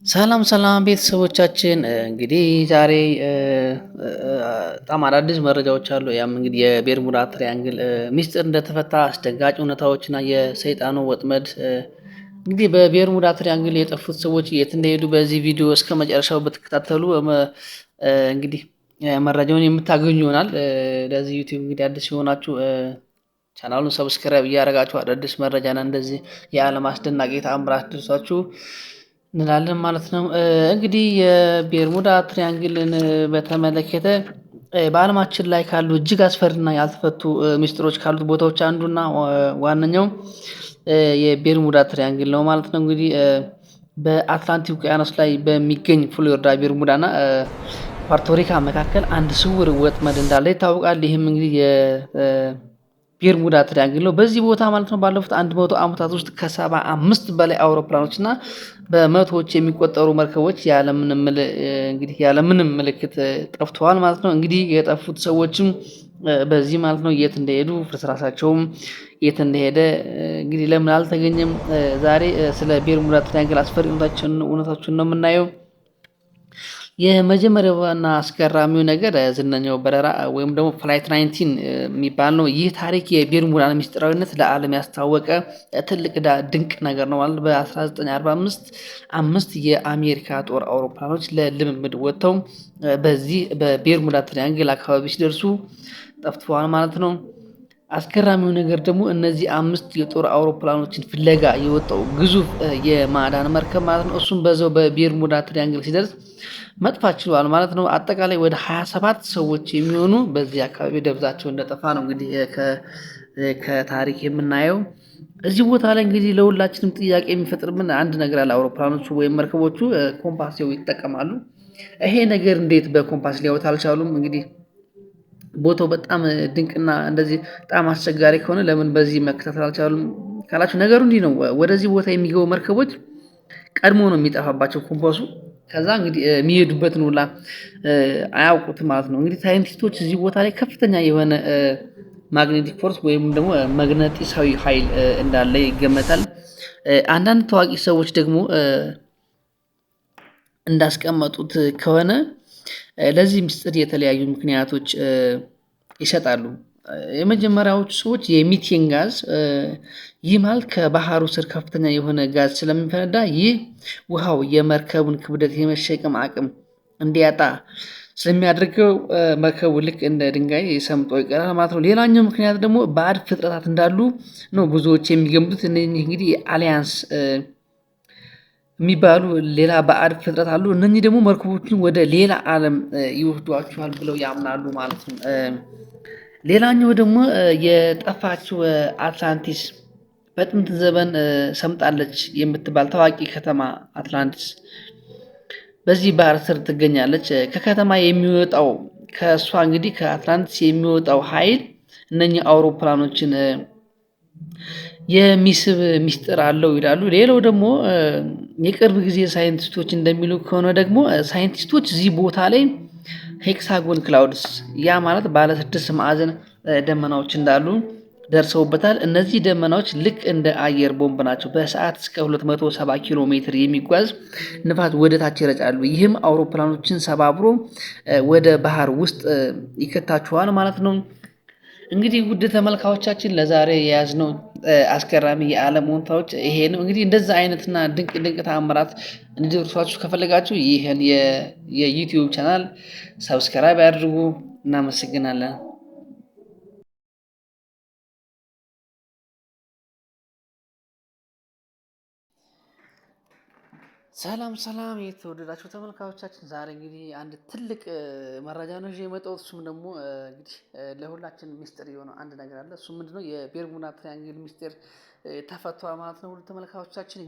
ሰላም ሰላም ቤተሰቦቻችን እንግዲህ ዛሬ በጣም አዳዲስ መረጃዎች አሉ። ያም እንግዲህ የቤርሙዳ ትሪያንግል ሚስጥር እንደተፈታ አስደንጋጭ እውነታዎች እና የሰይጣኑ ወጥመድ እንግዲህ በቤርሙዳ ትሪያንግል የጠፉት ሰዎች የት እንደሄዱ በዚህ ቪዲዮ እስከ መጨረሻው ብትከታተሉ እንግዲህ መረጃውን የምታገኙ ይሆናል። ለዚህ ዩቲዩብ እንግዲህ አዲስ የሆናችሁ ቻናሉን ሰብስክራይብ እያደረጋችሁ አዳዲስ መረጃና እንደዚህ የዓለም አስደናቂ ተአምራት ደርሷችሁ እንላለን ማለት ነው። እንግዲህ የቤርሙዳ ትሪያንግልን በተመለከተ በዓለማችን ላይ ካሉ እጅግ አስፈሪና ያልተፈቱ ሚስጥሮች ካሉት ቦታዎች አንዱና ዋነኛው የቤርሙዳ ትሪያንግል ነው ማለት ነው። እንግዲህ በአትላንቲክ ውቅያኖስ ላይ በሚገኝ ፍሎሪዳ፣ ቤርሙዳና ፖርቶሪካ መካከል አንድ ስውር ወጥመድ እንዳለ ይታወቃል። ይህም እንግዲህ ቤርሙዳ ትሪያንግል ነው። በዚህ ቦታ ማለት ነው ባለፉት 100 ዓመታት ውስጥ ከ75 በላይ አውሮፕላኖች እና በመቶዎች የሚቆጠሩ መርከቦች ያለምንም ምልክት ጠፍተዋል ማለት ነው። እንግዲህ የጠፉት ሰዎችም በዚህ ማለት ነው የት እንደሄዱ ፍርስራሳቸውም የት እንደሄደ እንግዲህ ለምን አልተገኘም። ዛሬ ስለ ቤርሙዳ ትሪያንግል አስፈሪ እውነታዎችን ነው የምናየው። የመጀመሪያውና አስገራሚው ነገር ዝነኛው በረራ ወይም ደግሞ ፍላይት 19 የሚባል ነው። ይህ ታሪክ የቤርሙዳን ሚስጥራዊነት ለዓለም ያስታወቀ ትልቅ ድንቅ ነገር ነው ማለት በ1945 5 የአሜሪካ ጦር አውሮፕላኖች ለልምምድ ወጥተው በዚህ በቤርሙዳ ትሪያንግል አካባቢ ሲደርሱ ጠፍተዋል ማለት ነው። አስገራሚው ነገር ደግሞ እነዚህ 5 የጦር አውሮፕላኖችን ፍለጋ የወጣው ግዙፍ የማዕዳን መርከብ ማለት ነው እሱም በዛው በቤርሙዳ ትሪያንግል ሲደርስ መጥፋት ችሏል ማለት ነው። አጠቃላይ ወደ 27 ሰዎች የሚሆኑ በዚህ አካባቢ ደብዛቸው እንደጠፋ ነው እንግዲህ ከታሪክ የምናየው። እዚህ ቦታ ላይ እንግዲህ ለሁላችንም ጥያቄ የሚፈጥርብን አንድ ነገር አለ። አውሮፕላኖቹ ወይም መርከቦቹ ኮምፓስ ይጠቀማሉ። ይሄ ነገር እንዴት በኮምፓስ ሊያዩት አልቻሉም? እንግዲህ ቦታው በጣም ድንቅና እንደዚህ በጣም አስቸጋሪ ከሆነ ለምን በዚህ መከታተል አልቻሉም ካላችሁ ነገሩ እንዲህ ነው። ወደዚህ ቦታ የሚገቡ መርከቦች ቀድሞ ነው የሚጠፋባቸው ኮምፓሱ። ከዛ እንግዲህ የሚሄዱበትን ሁላ አያውቁትም ማለት ነው። እንግዲህ ሳይንቲስቶች እዚህ ቦታ ላይ ከፍተኛ የሆነ ማግኔቲክ ፎርስ ወይም ደግሞ መግነጢሳዊ ኃይል እንዳለ ይገመታል። አንዳንድ ታዋቂ ሰዎች ደግሞ እንዳስቀመጡት ከሆነ ለዚህ ምስጢር የተለያዩ ምክንያቶች ይሰጣሉ። የመጀመሪያዎቹ ሰዎች የሚቴን ጋዝ ይህ ማለት ከባህሩ ስር ከፍተኛ የሆነ ጋዝ ስለሚፈነዳ ይህ ውሃው የመርከቡን ክብደት የመሸከም አቅም እንዲያጣ ስለሚያደርገው መርከቡ ልክ እንደ ድንጋይ ሰምጦ ይቀራል ማለት ነው። ሌላኛው ምክንያት ደግሞ ባዕድ ፍጥረታት እንዳሉ ነው ብዙዎች የሚገምቱት። እነኚህ እንግዲህ አሊያንስ የሚባሉ ሌላ ባዕድ ፍጥረት አሉ። እነኚህ ደግሞ መርከቦችን ወደ ሌላ ዓለም ይወስዷቸዋል ብለው ያምናሉ ማለት ነው። ሌላኛው ደግሞ የጠፋችው አትላንቲስ በጥንት ዘመን ሰምጣለች የምትባል ታዋቂ ከተማ አትላንቲስ በዚህ ባህር ስር ትገኛለች። ከከተማ የሚወጣው ከእሷ እንግዲህ ከአትላንቲስ የሚወጣው ኃይል እነኚህ አውሮፕላኖችን የሚስብ ሚስጥር አለው ይላሉ። ሌላው ደግሞ የቅርብ ጊዜ ሳይንቲስቶች እንደሚሉ ከሆነ ደግሞ ሳይንቲስቶች እዚህ ቦታ ላይ ሄክሳጎን ክላውድስ ያ ማለት ባለ 6 ማዕዘን ደመናዎች እንዳሉ ደርሰውበታል። እነዚህ ደመናዎች ልክ እንደ አየር ቦምብ ናቸው። በሰዓት እስከ 270 ኪሎ ሜትር የሚጓዝ ንፋስ ወደ ታች ይረጫሉ። ይህም አውሮፕላኖችን ሰባብሮ ወደ ባህር ውስጥ ይከታቸዋል ማለት ነው። እንግዲህ ውድ ተመልካቾቻችን ለዛሬ የያዝነው አስገራሚ የዓለም እውነታዎች ይሄ ነው። እንግዲህ እንደዛ አይነትና ድንቅ ድንቅ ተአምራት እንዲደርሷችሁ ከፈለጋችሁ ይህን የዩቲዩብ ቻናል ሰብስክራይብ ያድርጉ። እናመሰግናለን። ሰላም ሰላም የተወደዳችሁ ተመልካቾቻችን፣ ዛሬ እንግዲህ አንድ ትልቅ መረጃ ነው ይዤ የመጣሁት። እሱም ደግሞ እንግዲህ ለሁላችን ሚስጥር የሆነው አንድ ነገር አለ። እሱም ምንድነው? የቤርሙዳ ትሪያንግል ሚስጥር ተፈቷል ማለት ነው። ውድ ተመልካቾቻችን